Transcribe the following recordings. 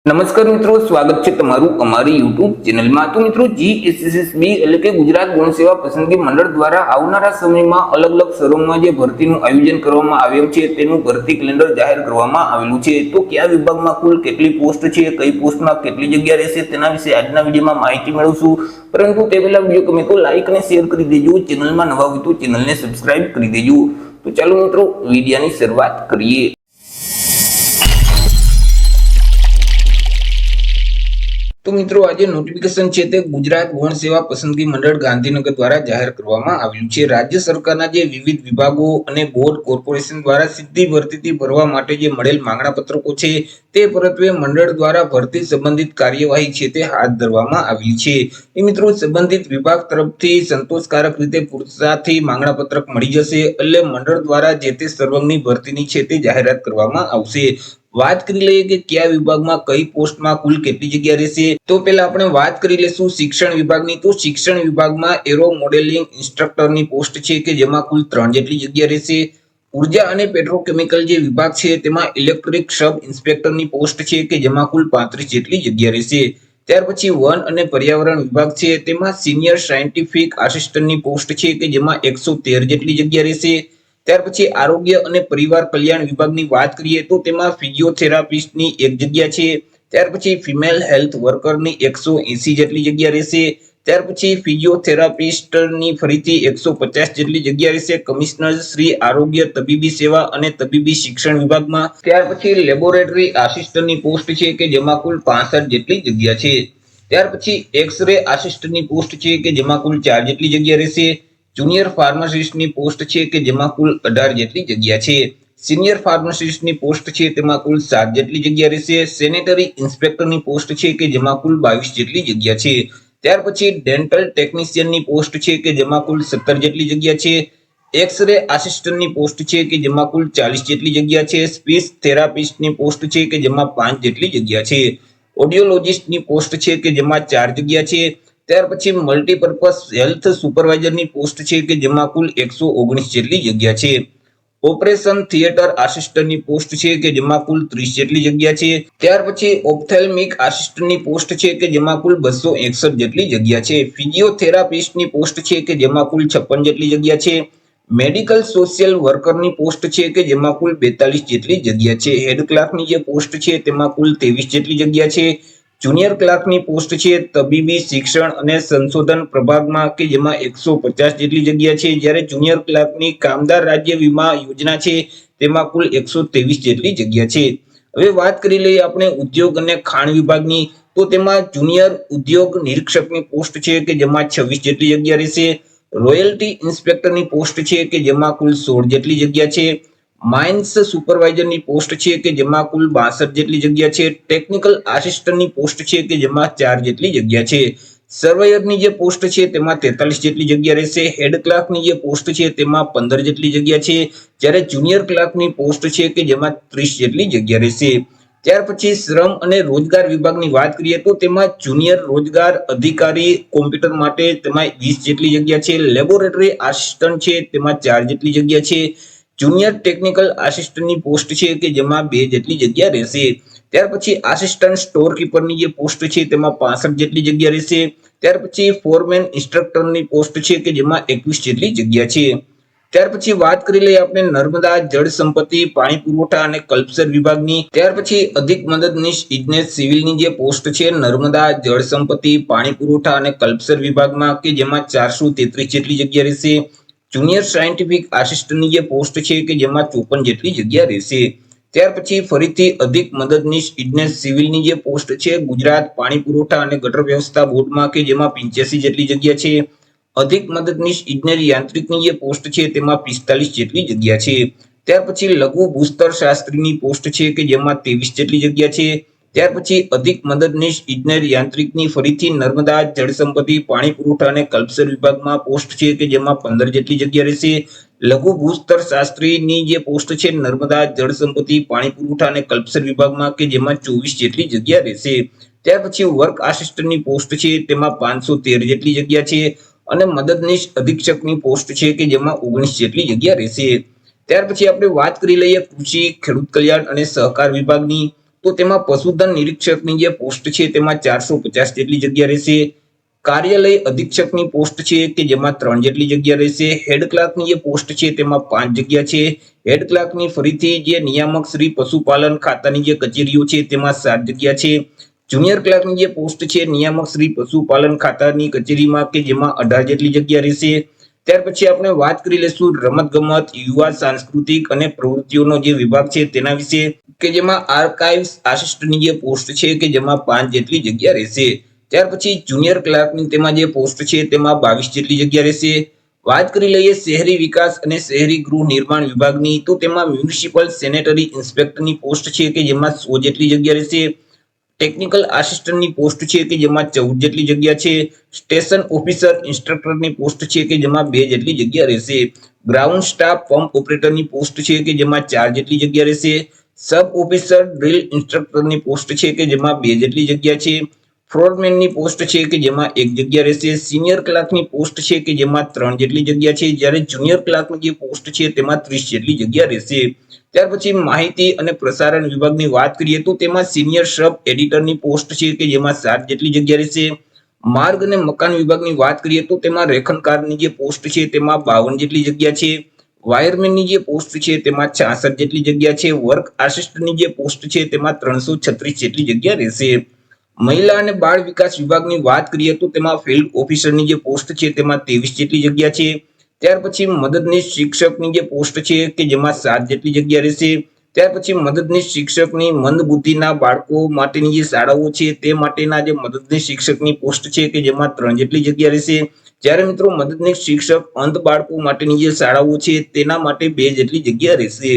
નમસ્કાર મિત્રો, સ્વાગત છે તમારું અમારી યુટ્યુબ ચેનલમાં। તો મિત્રો, જીએસએસબી એટલે કે ગુજરાત ગૌણ સેવા પસંદગી મંડળ દ્વારા આવનારા સમયમાં અલગ અલગ શહેરોમાં જે ભરતીનું આયોજન કરવામાં આવ્યું છે તેનું ભરતી કેલેન્ડર જાહેર કરવામાં આવેલું છે। તો કયા વિભાગમાં કુલ કેટલી પોસ્ટ છે, કઈ પોસ્ટમાં કેટલી જગ્યા રહેશે તેના વિશે આજના વિડીયોમાં માહિતી મેળવશું। પરંતુ તે પહેલા વિડીયો ગમે તો લાઈક અને શેર કરી દેજો, ચેનલમાં નવા હોય તો ચેનલને સબસ્ક્રાઇબ કરી દેજો। તો ચાલો મિત્રો, વિડીયોની શરૂઆત કરીએ। તો મિત્રો, આજે નોટિફિકેશન છે તે ગુજરાત ગૌણ સેવા પસંદગી મંડળ ગાંધીનગર દ્વારા જાહેર કરવામાં આવ્યું છે। રાજ્ય સરકારના જે વિવિધ વિભાગો અને બોર્ડ કોર્પોરેશન દ્વારા સીધી ભરતીથી ભરવા માટે જે મળેલ માંગણા પત્રકો છે તે પરત્વે મંડળ દ્વારા ભરતી સંબંધિત કાર્યવાહી છે તે હાથ ધરવામાં આવી છે। એ મિત્રો, સંબંધિત વિભાગ તરફથી સંતોષકારક રીતે પૂરતાથી માંગણા પત્રક મળી જશે એટલે મંડળ દ્વારા જે તે સર્વંગની ભરતીની છે તે જાહેરાત કરવામાં આવશે। વાત કરી લઈએ કે કયા વિભાગમાં કઈ પોસ્ટમાં કુલ કેટલી જગ્યા રહેશે। તો પહેલા આપણે વાત કરી લેશું શિક્ષણ વિભાગની। તો શિક્ષણ વિભાગમાં એરો મોડેલિંગ ઇન્સ્ટ્રક્ટરની પોસ્ટ છે કે જેમાં કુલ 3 જેટલી જગ્યા રહેશે। ઉર્જા અને પેટ્રોકેમિકલ જે વિભાગ છે તેમાં ઇલેક્ટ્રિક સબ ઇન્સ્પેક્ટરની પોસ્ટ છે કે જેમાં કુલ 35 જેટલી જગ્યા રહેશે। ત્યાર પછી વન અને પર્યાવરણ વિભાગ છે તેમાં સિનિયર સાયન્ટિફિક આસિસ્ટન્ટની પોસ્ટ છે કે જેમાં 113 જેટલી જગ્યા રહેશે। ત્યાર પછી આરોગ્ય અને પરિવાર કલ્યાણ વિભાગની વાત કરીએ તો તેમાં ફિઝિયોથેરાપિસ્ટની 1 જગ્યા છે। ત્યાર પછી ફિમેલ હેલ્થ વર્કરની 180 જેટલી જગ્યા રહેશે। ત્યાર પછી ફિઝિયોથેરાપિસ્ટની ફરીથી 150 જેટલી જગ્યા રહેશે કમિશનર શ્રી આરોગ્ય તબીબી સેવા અને તબીબી શિક્ષણ વિભાગમાં। ત્યાર પછી લેબોરેટરી આસિસ્ટન્ટની પોસ્ટ છે કે જેમાં કુલ 65 જેટલી જગ્યા છે। ત્યાર પછી એક્સ-રે આસિસ્ટન્ટની પોસ્ટ છે કે જેમાં કુલ 4 જેટલી જગ્યા રહેશે। જુનિયર ફાર્માસિસ્ટની પોસ્ટ છે કે જેમાં કુલ 18 જેટલી જગ્યા છે। સિનિયર ફાર્માસિસ્ટની પોસ્ટ છે તેમાં કુલ 7 જેટલી જગ્યા રહેશે। સેનેટરી ઇન્સ્પેક્ટરની પોસ્ટ છે કે જેમાં કુલ 22 જેટલી જગ્યા છે। ત્યાર પછી ડેન્ટલ ટેકનિશિયનની પોસ્ટ છે કે જેમાં કુલ 17 જેટલી જગ્યા છે। એક્સ-રે આસિસ્ટન્ટની પોસ્ટ છે કે જેમાં કુલ 40 જેટલી જગ્યા છે। સ્પીચ થેરાપિસ્ટની પોસ્ટ છે કે જેમાં 5 જેટલી જગ્યા છે। ઓડિયોલોજિસ્ટની પોસ્ટ છે કે જેમાં 4 જગ્યા છે। ત્યાર પછી મલ્ટીપર્પઝ હેલ્થ સુપરવાઇઝરની પોસ્ટ છે કે જેમાં કુલ 119 જેટલી જગ્યા છે। ઓપરેશન થિયેટર આસિસ્ટન્ટની પોસ્ટ છે કે જેમાં કુલ 30 જેટલી જગ્યા છે। ત્યાર પછી ઓપ્થેલ્મિક આસિસ્ટન્ટની પોસ્ટ છે કે જેમાં કુલ 261 જેટલી જગ્યા છે। ફિઝિયોથેરાપિસ્ટની પોસ્ટ છે કે જેમાં કુલ 56 જેટલી જગ્યા છે। મેડિકલ સોશિયલ વર્કરની પોસ્ટ છે કે જેમાં કુલ 42 જેટલી જગ્યા છે। હેડ ક્લાર્કની જે પોસ્ટ છે તેમાં કુલ 23 જેટલી જગ્યા છે। જુનિયર ક્લાર્કની પોસ્ટ છે તબીબી શિક્ષણ અને સંશોધન પ્રભાગમાં કે જેમાં 150 જેટલી જગ્યા છે। જ્યારે જુનિયર ક્લાર્કની કામદાર રાજ્ય વીમા યોજના છે તેમાં કુલ 123 જેટલી જગ્યા છે। હવે વાત કરી લઈએ આપણે ઉદ્યોગ અને ખાણ વિભાગની। તો તેમાં જુનિયર ઉદ્યોગ નિરીક્ષકની પોસ્ટ છે કે જેમાં 26 જેટલી જગ્યા રહેશે। રોયલ્ટી ઇન્સ્પેક્ટરની પોસ્ટ છે કે જેમાં કુલ 16 જેટલી જગ્યા છે। માઇન્સ સુપરવાઇઝરની પોસ્ટ છે કે જેમાં કુલ 62 જેટલી જગ્યા છે। ટેકનિકલ આસિસ્ટન્ટની પોસ્ટ છે કે જેમાં 4 જેટલી જગ્યા છે। સર્વેયરની જે પોસ્ટ છે તેમાં 43 જેટલી જગ્યા રહેશે। હેડ ક્લાર્કની જે પોસ્ટ છે તેમાં 15 જેટલી જગ્યા છે। જ્યારે જુનિયર ક્લાર્કની પોસ્ટ છે કે જેમાં 30 જેટલી જગ્યા રહેશે। ત્યાર પછી શ્રમ અને રોજગાર વિભાગની વાત કરીએ તો તેમાં જુનિયર રોજગાર અધિકારી કોમ્પ્યુટર માટે તેમાં 20 જેટલી જગ્યા છે। લેબોરેટરી આસિસ્ટન્ટ છે તેમાં 4 જેટલી જગ્યા છે। જુનિયર ટેકનિકલ આસિસ્ટન્ટની પોસ્ટ છે કે જેમાં 2 જેટલી જગ્યા રહેશે। ત્યાર પછી આસિસ્ટન્ટ સ્ટોર કીપરની જે પોસ્ટ છે તેમાં 65 જેટલી જગ્યા રહેશે। ત્યાર પછી ફોરમેન ઇન્સ્ટ્રક્ટરની પોસ્ટ છે કે જેમાં 21 જેટલી જગ્યા છે। ત્યાર પછી વાત કરી લઈએ આપણે નર્મદા જળ સંપત્તિ પાણી પુરવઠા અને કલ્પસર વિભાગની। ત્યાર પછી અધિક મદદનીશ ઇજનેર સિવિલની જે પોસ્ટ છે નર્મદા જળ સંપત્તિ પાણી પુરવઠા અને કલ્પસર વિભાગમાં કે જેમાં 433 જેટલી જગ્યા રહેશે। જુનિયર સાયન્ટિફિક આસિસ્ટન્ટની જે પોસ્ટ છે કે જેમાં 54 જેટલી જગ્યા રહેશે। ત્યાર પછી ફરીથી અધિક મદદનીશ ઇજનેર સિવિલની જે પોસ્ટ છે ગુજરાત પાણી પુરવઠા અને ગટર વ્યવસ્થા બોર્ડમાં કે જેમાં 85 જેટલી જગ્યા છે। અધિક મદદનીશ ઇજનેર યાંત્રિકની જે પોસ્ટ છે તેમાં 45 જેટલી જગ્યા છે। ત્યાર પછી લઘુ ભૂસ્તર શાસ્ત્રીની પોસ્ટ છે કે જેમાં 23 જેટલી જગ્યા છે। ત્યાર પછી અધિક મદદનીશ ઇજનેર યાંત્રિકની ફરીથી નર્મદા જળ સંપત્તિ પાણી પુરવઠા અને કલ્પસર વિભાગમાં પોસ્ટ છે કે જેમાં 15 જેટલી જગ્યા રહેશે। લઘુ ભૂસ્તર શાસ્ત્રીની જે પોસ્ટ છે નર્મદા જળ સંપત્તિ પાણી પુરવઠા અને કલ્પસર વિભાગમાં કે જેમાં 24 જેટલી જગ્યા રહેશે। ત્યાર પછી વર્ક આસિસ્ટન્ટની પોસ્ટ છે તેમાં 513 જેટલી જગ્યા છે અને મદદનીશ અધિક્ષકની પોસ્ટ છે કે જેમાં 19 જેટલી જગ્યા રહેશે। ત્યાર પછી આપણે વાત કરી લઈએ કૃષિ ખેડૂત કલ્યાણ અને સહકાર વિભાગની। તો તો તેમાં પશુધન નિરીક્ષકની જે પોસ્ટ છે તેમાં 450 જેટલી જગ્યા રહેશે. કાર્યાલય અધિક્ષકની પોસ્ટ છે કે જેમાં 3 જેટલી જગ્યા રહેશે. હેડ ક્લાર્કની જે પોસ્ટ છે તેમાં 5 જગ્યા છે. હેડ ક્લાર્કની ફરીથી જે નિયામક શ્રી પશુપાલન ખાતાની જે કચેરીઓ છે તેમાં 7 જગ્યા છે. જુનિયર ક્લાર્કની જે પોસ્ટ છે નિયામક શ્રી પશુપાલન ખાતાની કચેરીમાં કે જેમાં 18 જેટલી જગ્યા રહેશે. ત્યાર પછી આપણે વાત કરી લઈશું રમત ગમત, યુવા સાંસ્કૃતિક અને પ્રવૃત્તિઓનો જે વિભાગ છે તેના વિશે કે જેમાં આર્કાઇવ્સ આસિસ્ટન્ટની જે પોસ્ટ છે કે જેમાં 5 જેટલી જગ્યા રહેશે. ત્યાર પછી જુનિયર ક્લાર્કની તેમાં જે પોસ્ટ છે તેમાં 22 જેટલી જગ્યા રહેશે. વાત કરી લઈએ શહેરી વિકાસ અને શહેરી ગૃહ નિર્માણ વિભાગની, તો તેમાં મ્યુનિસિપલ સેનેટરી ઇન્સ્પેક્ટરની પોસ્ટ છે કે જેમાં 100 જેટલી જગ્યા રહેશે. ટેકનિકલ આસિસ્ટન્ટની પોસ્ટ છે કે જેમાં 14 જેટલી જગ્યા છે. સ્ટેશન ઓફિસર ઇન્સ્ટ્રક્ટરની પોસ્ટ છે કે જેમાં 2 જેટલી જગ્યા રહેશે. ગ્રાઉન્ડ સ્ટાફ પંપ ઓપરેટરની પોસ્ટ છે કે જેમાં 4 જેટલી જગ્યા રહેશે. સબ ઓફિસર ડ્રિલ ઇન્સ્ટ્રક્ટરની પોસ્ટ છે કે જેમાં 2 જેટલી જગ્યા છે. ફ્લોરમેનની પોસ્ટ છે કે જેમાં 1 જગ્યા રહેશે. સિનિયર ક્લાર્કની પોસ્ટ છે કે જેમાં 3 જેટલી જગ્યા છે, જ્યારે જુનિયર ક્લાર્કની જે પોસ્ટ છે તેમાં 30 જેટલી જગ્યા રહેશે. ત્યાર પછી માહિતી અને પ્રસારણ વિભાગની વાત કરીએ તો તેમાં સિનિયર સબ એડિટરની પોસ્ટ છે કે જેમાં 7 જેટલી જગ્યા રહેશે. માર્ગ અને મકાન વિભાગની વાત કરીએ તો તેમાં રેખનકારની જે પોસ્ટ છે તેમાં 52 જેટલી જગ્યા છે. વાયરમેનની જે પોસ્ટ છે તેમાં 66 જેટલી જગ્યા છે. વર્ક આસિસ્ટન્ટની જે પોસ્ટ છે તેમાં 336 જેટલી જગ્યા રહેશે. મહિલા અને બાળ વિકાસ વિભાગની વાત કરીએ તો તેમાં ફિલ્ડ ઓફિસરની જે પોસ્ટ છે તેમાં 23 જેટલી જગ્યા છે. ત્યાર પછી મદદનીશ શિક્ષકની જે પોસ્ટ છે કે જેમાં 7 જેટલી જગ્યા રહેશે. ત્યાર પછી મદદનીશ શિક્ષકની મંદ બુદ્ધિના બાળકો માટેની જે શાળાઓ છે તે માટેના જે મદદનીશ શિક્ષકની પોસ્ટ છે કે જેમાં 3 જેટલી જગ્યા રહેશે. જ્યારે મિત્રો મદદનીશ શિક્ષક અંધ બાળકો માટેની જે શાળાઓ છે તેના માટે 2 જેટલી જગ્યા રહેશે.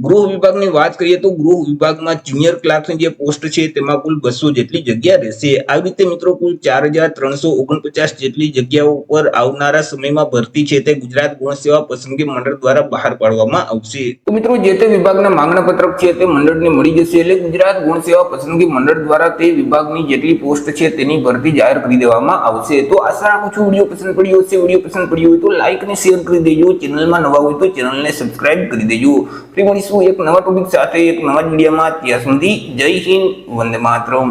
ગૃહ વિભાગની વાત કરીએ તો ગૃહ વિભાગમાં જુનિયર ક્લાર્કની જે પોસ્ટ છે તેમાં કુલ 200 જેટલી જગ્યા રહેશે. આવી રીતે મિત્રો કુલ 4349 જેટલી જગ્યાઓ પર આવનારા સમયમાં ભરતી છે તે ગુજરાત ગૌણ સેવા પસંદગી મંડળ દ્વારા બહાર પાડવામાં આવશે. તો મિત્રો જે તે વિભાગના માંગણા પત્રક છે તે મંડળને મળી જશે, એટલે ગુજરાત ગૌણ સેવા પસંદગી મંડળ દ્વારા તે વિભાગની જેટલી પોસ્ટ છે તેની ભરતી જાહેર કરી દેવામાં આવશે. તો આશા રાખું છું વિડીયો પસંદ પડ્યો હશે. વિડીયો પસંદ પડ્યો હોય તો લાઈક અને શેર કરી દેજો. ચેનલમાં નવા હોય તો ચેનલને સબસ્ક્રાઇબ કરી દેજો. ફરી મળીશું એક નવા ટોપિક સાથે એક નવા વિડીયોમાં. ત્યાં સુધી જય હિન્દ, વંદે માતરમ.